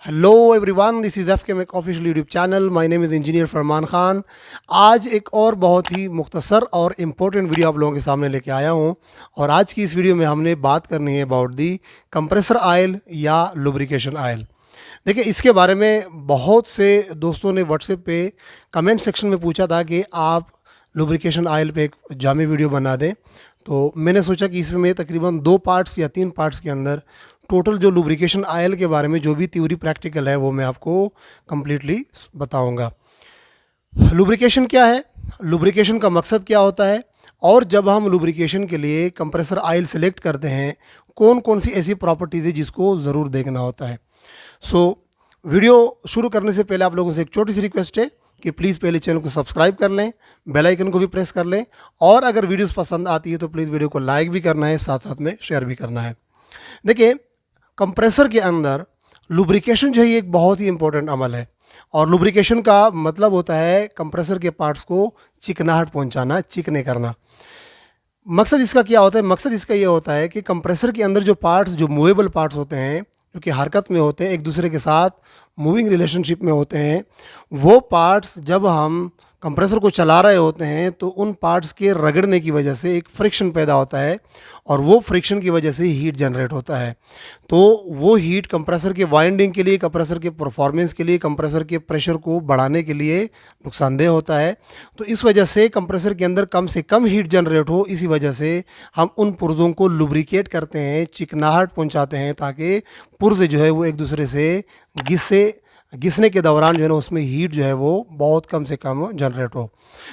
Hello everyone, this is F K mech official YouTube channel. My name is engineer Farman Khan. आज एक और बहुत ही मुख्तसर और इम्पोर्टेंट वीडियो आप लोगों के सामने लेके आया हूँ। और आज की इस वीडियो में हमने बात करनी है अबाउट दी कंप्रेसर ऑयल या लुब्रिकेशन ऑयल। देखिए, इसके बारे में बहुत से दोस्तों ने व्हाट्सएप पे कमेंट सेक्शन में पूछा था कि आप लुब्रिकेशन ऑयल पे एक जामी वीडियो बना दें। तो मैंने सोचा कि इसमें मैं तकरीबन 2 पार्ट्स या 3 पार्ट्स के अंदर टोटल जो लुब्रिकेशन ऑयल के बारे में जो भी थ्योरी प्रैक्टिकल है वो मैं आपको कम्प्लीटली बताऊंगा। लुब्रिकेशन क्या है, लुब्रिकेशन का मकसद क्या होता है, और जब हम लुब्रिकेशन के लिए कंप्रेसर ऑयल सेलेक्ट करते हैं कौन कौन सी ऐसी प्रॉपर्टीज़ है जिसको ज़रूर देखना होता है। वीडियो शुरू करने से पहले आप लोगों से एक छोटी सी रिक्वेस्ट है कि प्लीज़ पहले चैनल को सब्सक्राइब कर लें, बेल आइकन को भी प्रेस कर लें, और अगर वीडियोस पसंद आती है तो प्लीज़ वीडियो को लाइक भी करना है, साथ साथ में शेयर भी करना है। देखिए, कंप्रेसर के अंदर लुब्रिकेशन जो है ये एक बहुत ही इंपॉर्टेंट अमल है। और लुब्रिकेशन का मतलब होता है कंप्रेसर के पार्ट्स को चिकनाहट पहुंचाना, चिकने करना। मकसद इसका क्या होता है? मकसद इसका ये होता है कि कंप्रेसर के अंदर जो पार्ट्स, जो मूवेबल पार्ट्स होते हैं, जो कि हरकत में होते हैं, एक दूसरे के साथ मूविंग रिलेशनशिप में होते हैं, वो पार्ट्स जब हम कंप्रेसर को चला रहे होते हैं तो उन पार्ट्स के रगड़ने की वजह से एक फ्रिक्शन पैदा होता है, और वो फ्रिक्शन की वजह से हीट जनरेट होता है। तो वो हीट कंप्रेसर के वाइंडिंग के लिए, कंप्रेसर के परफॉर्मेंस के लिए, कंप्रेसर के प्रेशर को बढ़ाने के लिए नुकसानदेह होता है। तो इस वजह से कंप्रेसर के अंदर कम से कम हीट जनरेट हो, इसी वजह से हम उन पुर्जों को लुब्रिकेट करते हैं, चिकनाहट पहुंचाते हैं, ताकि पुर्जे जो है वो एक दूसरे से घिसने के दौरान जो है ना उसमें हीट जो है वो बहुत कम से कम जनरेट हो।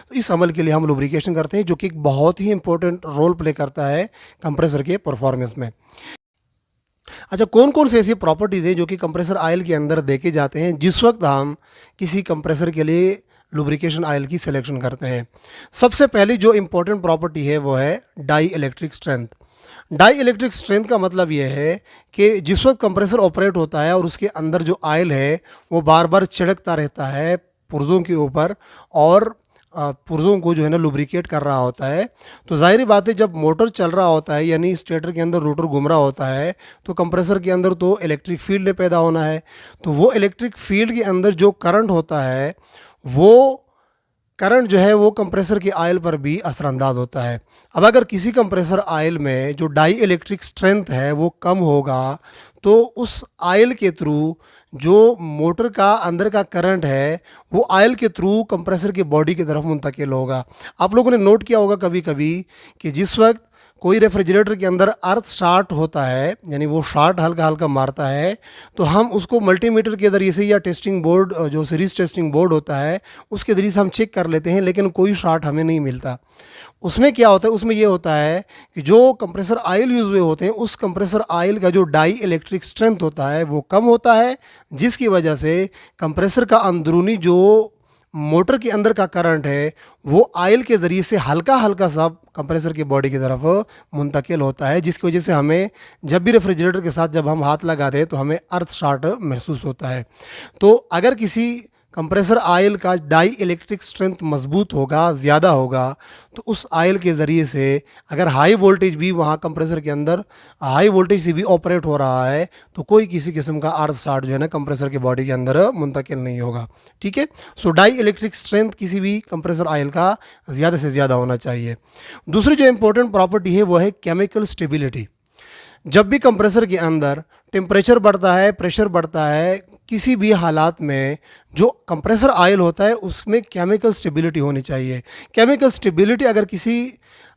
तो इस अमल के लिए हम लुब्रिकेशन करते हैं, जो कि एक बहुत ही इंपॉर्टेंट रोल प्ले करता है कंप्रेसर के परफॉर्मेंस में। अच्छा, कौन कौन सी ऐसी प्रॉपर्टीज़ हैं जो कि कंप्रेसर ऑयल के अंदर देखे जाते हैं जिस वक्त हम किसी कंप्रेसर के लिए लुब्रिकेशन ऑयल की सिलेक्शन करते हैं? सबसे पहली जो इंपॉर्टेंट प्रॉपर्टी है वो है dielectric strength. Dielectric strength का मतलब ये है कि जिस वक्त कंप्रेसर ऑपरेट होता है और उसके अंदर जो ऑयल है वो बार बार छिड़कता रहता है पुर्जों के ऊपर, और पुर्जों को जो है ना लुब्रिकेट कर रहा होता है, तो ज़ाहिर बात है जब मोटर चल रहा होता है, यानी स्टेटर के अंदर रोटर घूम रहा होता है, तो कंप्रेसर के अंदर तो इलेक्ट्रिक फील्ड पैदा होना है। तो वो इलेक्ट्रिक फील्ड के अंदर जो करंट होता है, वो करंट जो है वो कंप्रेसर के ऑयल पर भी असरअंदाज होता है। अब अगर किसी कंप्रेसर ऑयल में जो डाई इलेक्ट्रिक स्ट्रेंथ है वो कम होगा, तो उस ऑयल के थ्रू जो मोटर का अंदर का करंट है वो ऑयल के थ्रू कंप्रेसर की बॉडी की तरफ मुंतकिल होगा। आप लोगों ने नोट किया होगा कभी कभी कि जिस वक्त कोई रेफ्रिजरेटर के अंदर अर्थ शॉर्ट होता है, यानी वो शॉर्ट हल्का हल्का मारता है, तो हम उसको मल्टीमीटर के ज़रिए से या टेस्टिंग बोर्ड, जो सीरीज टेस्टिंग बोर्ड होता है, उसके ज़रिए से हम चेक कर लेते हैं, लेकिन कोई शॉर्ट हमें नहीं मिलता। उसमें क्या होता है? उसमें ये होता है कि जो कंप्रेसर ऑयल यूज़ हुए होते हैं उस कंप्रेसर ऑयल का जो डाई इलेक्ट्रिक स्ट्रेंथ होता है वो कम होता है, जिसकी वजह से कंप्रेसर का अंदरूनी जो मोटर के अंदर का करंट है वो ऑयल के ज़रिए से हल्का हल्का सा कंप्रेसर की बॉडी की तरफ मुंतकिल होता है, जिसकी वजह से हमें जब भी रेफ्रिजरेटर के साथ जब हम हाथ लगाते हैं तो हमें अर्थ शॉर्ट महसूस होता है। तो अगर किसी कंप्रेसर ऑयल का डाई इलेक्ट्रिक स्ट्रेंथ मजबूत होगा, ज़्यादा होगा, तो उस ऑयल के ज़रिए से अगर हाई वोल्टेज भी वहाँ कंप्रेसर के अंदर हाई वोल्टेज से भी ऑपरेट हो रहा है, तो कोई किसी किस्म का अर्थ शॉर्ट जो है ना कंप्रेसर की बॉडी के अंदर मुंतकिल नहीं होगा। ठीक है, सो डाई इलेक्ट्रिक स्ट्रेंथ किसी भी कंप्रेसर ऑयल का ज़्यादा से ज़्यादा होना चाहिए। दूसरी जो इंपॉर्टेंट प्रॉपर्टी है वो है केमिकल स्टेबिलिटी। जब भी कंप्रेसर के अंदर टेम्परेचर बढ़ता है, प्रेशर बढ़ता है, किसी भी हालात में जो कंप्रेसर ऑयल होता है उसमें केमिकल स्टेबिलिटी होनी चाहिए। केमिकल स्टेबिलिटी अगर किसी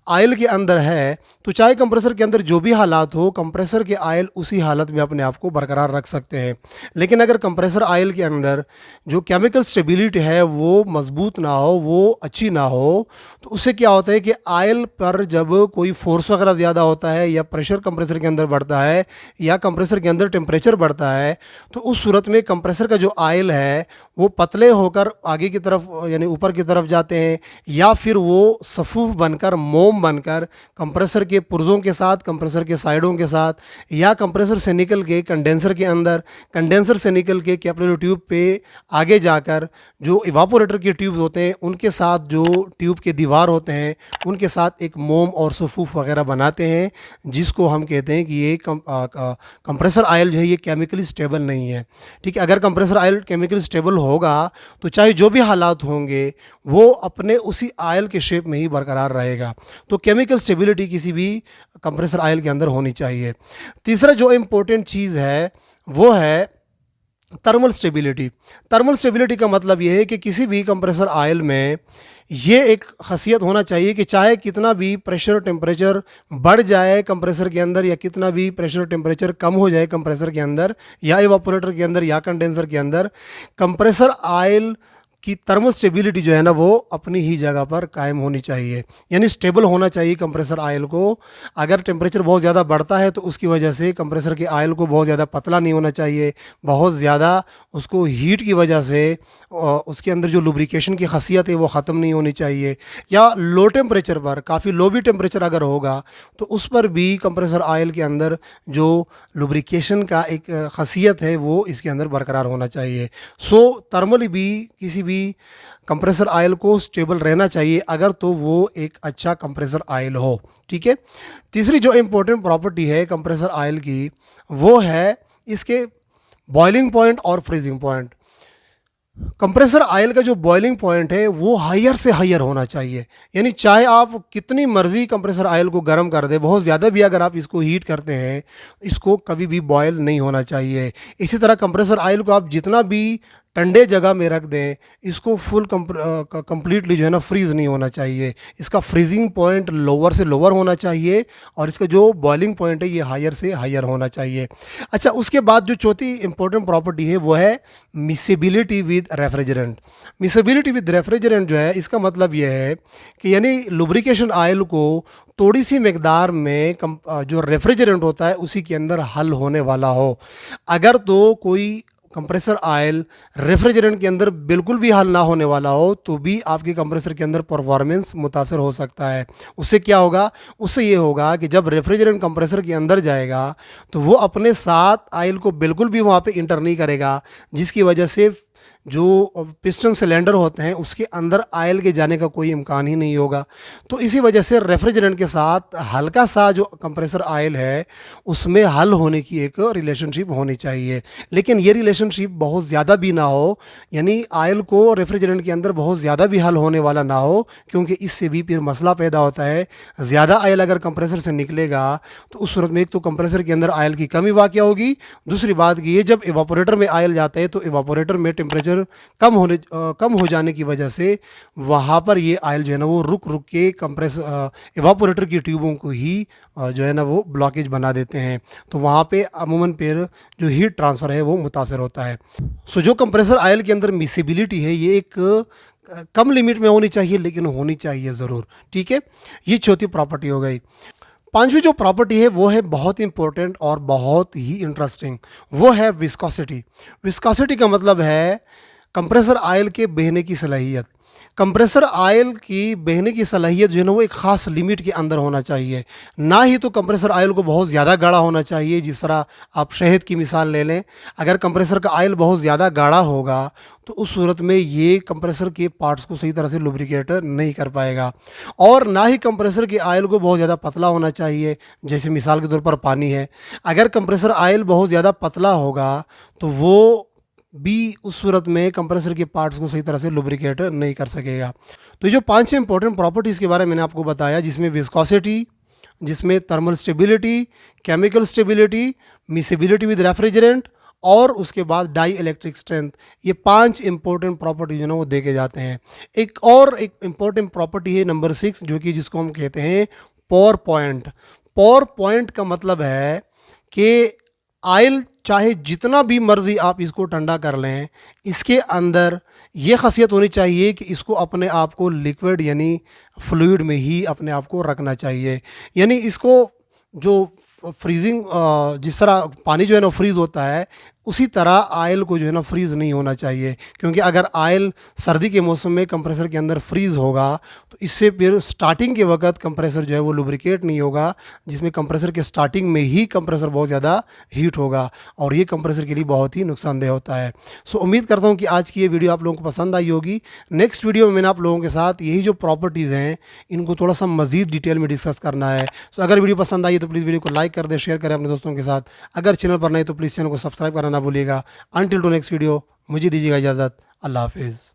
ऑयल के अंदर है तो चाहे कंप्रेसर के अंदर जो भी हालात हो, कंप्रेसर के ऑयल उसी हालत में अपने आप को बरकरार रख सकते हैं। लेकिन अगर कंप्रेसर ऑयल के अंदर जो केमिकल स्टेबिलिटी है वो मजबूत ना हो, वो अच्छी ना हो, तो उससे क्या होता है कि ऑयल पर जब कोई फोर्स वगैरह ज़्यादा होता है या प्रेशर कंप्रेसर के अंदर बढ़ता है या कंप्रेसर के अंदर टेम्परेचर बढ़ता है, तो उस सूरत में कंप्रेसर का जो ऑयल है वो पतले होकर आगे की तरफ यानी ऊपर की तरफ जाते हैं, या फिर वो सफूफ बनकर मोम मोम बनकर कंप्रेसर के पुर्जों के साथ, कंप्रेसर के साइडों के साथ, या कंप्रेसर से निकल के कंडेंसर के अंदर, कंडेंसर से निकल के कैपिलरी ट्यूब पे आगे जाकर जो इवापोरेटर के ट्यूब्स होते हैं उनके साथ जो ट्यूब के दीवार होते हैं उनके साथ एक मोम और सफूफ वगैरह बनाते हैं, जिसको हम कहते हैं कि ये कंप्रेसर ऑयल जो है ये केमिकली स्टेबल नहीं है। ठीक है, अगर कंप्रेसर ऑयल केमिकली स्टेबल होगा तो चाहे जो भी हालात होंगे वो अपने उसी ऑयल के शेप में ही बरकरार रहेगा। तो केमिकल स्टेबिलिटी किसी भी कंप्रेसर ऑयल के अंदर होनी चाहिए। तीसरा जो इम्पोर्टेंट चीज़ है वो है थर्मल स्टेबिलिटी। थर्मल स्टेबिलिटी का मतलब ये है कि किसी भी कंप्रेसर ऑयल में ये एक खासियत होना चाहिए कि चाहे कितना भी प्रेशर टेम्परेचर बढ़ जाए कंप्रेसर के अंदर, या कितना भी प्रेशर टेम्परेचर कम हो जाए कंप्रेसर के अंदर या इवापोरेटर के अंदर या कंडेंसर के अंदर, कंप्रेसर ऑयल की थर्मल स्टेबिलिटी जो है ना वो अपनी ही जगह पर कायम होनी चाहिए, यानी स्टेबल होना चाहिए कंप्रेसर ऑयल को। अगर टेम्परेचर बहुत ज़्यादा बढ़ता है तो उसकी वजह से कंप्रेसर के ऑयल को बहुत ज़्यादा पतला नहीं होना चाहिए, बहुत ज़्यादा उसको हीट की वजह से उसके अंदर जो लुब्रिकेशन की खासियत है वो ख़त्म नहीं होनी चाहिए। या लो टेम्परेचर पर, काफ़ी लो भी टेम्परेचर अगर होगा तो उस पर भी कंप्रेसर ऑयल के अंदर जो लुब्रिकेशन का एक खासियत है वो इसके अंदर बरकरार होना चाहिए। सो थर्मली भी किसी भी कंप्रेसर ऑयल को स्टेबल रहना चाहिए अगर तो वो एक अच्छा कंप्रेसर ऑयल हो। ठीक है, तीसरी जो इम्पोर्टेंट प्रॉपर्टी है कंप्रेसर ऑयल की वो है इसके बॉइलिंग पॉइंट और फ्रीजिंग पॉइंट। कंप्रेसर ऑयल का जो बॉइलिंग पॉइंट है वो हायर से हायर होना चाहिए, यानी चाहे आप कितनी मर्जी कंप्रेसर ऑयल को गर्म कर दें, बहुत ज़्यादा भी अगर आप इसको हीट करते हैं इसको कभी भी बॉयल नहीं होना चाहिए। इसी तरह कंप्रेसर ऑयल को आप जितना भी ठंडे जगह में रख दें इसको फुल कंप्लीटली जो है ना फ्रीज़ नहीं होना चाहिए। इसका फ्रीजिंग पॉइंट लोअर से लोअर होना चाहिए और इसका जो बॉइलिंग पॉइंट है ये हायर से हायर होना चाहिए। अच्छा, उसके बाद जो चौथी इंपॉर्टेंट प्रॉपर्टी है वो है miscibility with refrigerant. Miscibility with refrigerant जो है इसका मतलब ये है कि यानी लुब्रिकेशन ऑयल को थोड़ी सी मकदार में जो रेफ्रिजरेंट होता है उसी के अंदर हल होने वाला हो। अगर तो कोई कंप्रेसर ऑयल रेफ्रिजरेंट के अंदर बिल्कुल भी हल ना होने वाला हो तो भी आपके कंप्रेसर के अंदर परफॉर्मेंस मुतासर हो सकता है। उससे क्या होगा, उससे ये होगा कि जब रेफ्रिजरेंट कंप्रेसर के अंदर जाएगा तो वो अपने साथ ऑयल को बिल्कुल भी वहाँ पे इंटर नहीं करेगा, जिसकी वजह से जो पिस्टन सिलेंडर होते हैं उसके अंदर ऑयल के जाने का कोई इम्कान ही नहीं होगा। तो इसी वजह से रेफ्रिजरेंट के साथ हल्का सा जो कंप्रेसर ऑयल है उसमें हल होने की एक रिलेशनशिप होनी चाहिए, लेकिन ये रिलेशनशिप बहुत ज़्यादा भी ना हो, यानी ऑयल को रेफ्रिजरेंट के अंदर बहुत ज़्यादा भी हल होने वाला ना हो, क्योंकि इससे भी फिर मसला पैदा होता है। ज़्यादा ऑयल अगर कंप्रेसर से निकलेगा तो उस सूरत में एक तो कंप्रेसर के अंदर ऑयल की कमी वाक़या होगी, दूसरी बात कि ये जब इवापोरेटर में ऑयल जाता है तो इवापोरेटर में टेम्परेचर कम हो जाने की वजह से वहाँ पर ये ऑयल जो है ना वो रुक रुक के इवापोरेटर की ट्यूबों को ही जो है ना वो ब्लॉकेज बना देते हैं। तो वहाँ पे अमूमन फिर जो हीट ट्रांसफ़र है वो मुतासर होता है। सो जो कंप्रेसर ऑयल के अंदर मिसेबिलिटी है ये एक कम लिमिट में होनी चाहिए, लेकिन होनी चाहिए ज़रूर। ठीक है, ये चौथी प्रॉपर्टी हो गई। पांचवी जो प्रॉपर्टी है वो है बहुत इंपॉर्टेंट और बहुत ही इंटरेस्टिंग, वो है विस्कोसिटी। विस्कोसिटी का मतलब है कंप्रेसर ऑयल के बहने की सलाहियत। कंप्रेसर ऑयल की बहने की सलाहियत जो है ना वो एक ख़ास लिमिट के अंदर होना चाहिए। ना ही तो कंप्रेसर ऑयल को बहुत ज़्यादा गाढ़ा होना चाहिए, जिस तरह आप शहद की मिसाल ले लें, अगर कंप्रेसर का ऑयल बहुत ज़्यादा गाढ़ा होगा तो उस सूरत में ये कंप्रेसर के पार्ट्स को सही तरह से लुब्रिकेट नहीं कर पाएगा। और ना ही कंप्रेसर के ऑयल को बहुत ज़्यादा पतला होना चाहिए, जैसे मिसाल के तौर पर पानी है, अगर कंप्रेसर ऑयल बहुत ज़्यादा पतला होगा तो वो भी उस सूरत में कंप्रेसर के पार्ट्स को सही तरह से लुब्रिकेट नहीं कर सकेगा। तो ये जो पांच इंपॉर्टेंट प्रॉपर्टीज़ के बारे में मैंने आपको बताया, जिसमें विस्कोसिटी, जिसमें thermal stability, chemical stability, miscibility with refrigerant और उसके बाद डाई इलेक्ट्रिक स्ट्रेंथ, ये पांच इंपॉर्टेंट प्रॉपर्टी जो ना वो देखे जाते हैं। एक इंपॉर्टेंट प्रॉपर्टी है नंबर 6, जो कि जिसको हम कहते हैं पोर पॉइंट। पोर पॉइंट का मतलब है कि ऑयल चाहे जितना भी मर्जी आप इसको ठंडा कर लें, इसके अंदर ये खासियत होनी चाहिए कि इसको अपने आप को लिक्विड यानी फ्लूइड में ही अपने आप को रखना चाहिए। यानी इसको जो फ्रीजिंग, जिस तरह पानी जो है ना फ्रीज़ होता है, उसी तरह आयल को जो है ना फ्रीज़ नहीं होना चाहिए, क्योंकि अगर आयल सर्दी के मौसम में कंप्रेसर के अंदर फ्रीज़ होगा तो इससे फिर स्टार्टिंग के वक्त कंप्रेसर जो है वो लुब्रिकेट नहीं होगा, जिसमें कंप्रेसर के स्टार्टिंग में ही कंप्रेसर बहुत ज़्यादा हीट होगा और ये कंप्रेसर के लिए बहुत ही नुकसानदेह होता है। सो उम्मीद करता हूँ कि आज की ये वीडियो आप लोगों को पसंद आई होगी। नेक्स्ट वीडियो में मैंने आप लोगों के साथ यही जो प्रॉपर्टीज़ हैं इनको थोड़ा सा मज़ीद डिटेल में डिस्कस करना है। सो अगर वीडियो पसंद आई तो प्लीज़ वीडियो को लाइक कर दें, शेयर करें अपने दोस्तों के साथ। अगर चैनल पर नहीं तो प्लीज़ चैनल को सब्सक्राइब करना ना भूलिएगा। अनटिल टू नेक्स्ट वीडियो, मुझे दीजिएगा इजाज़त। अल्लाह हाफिज़।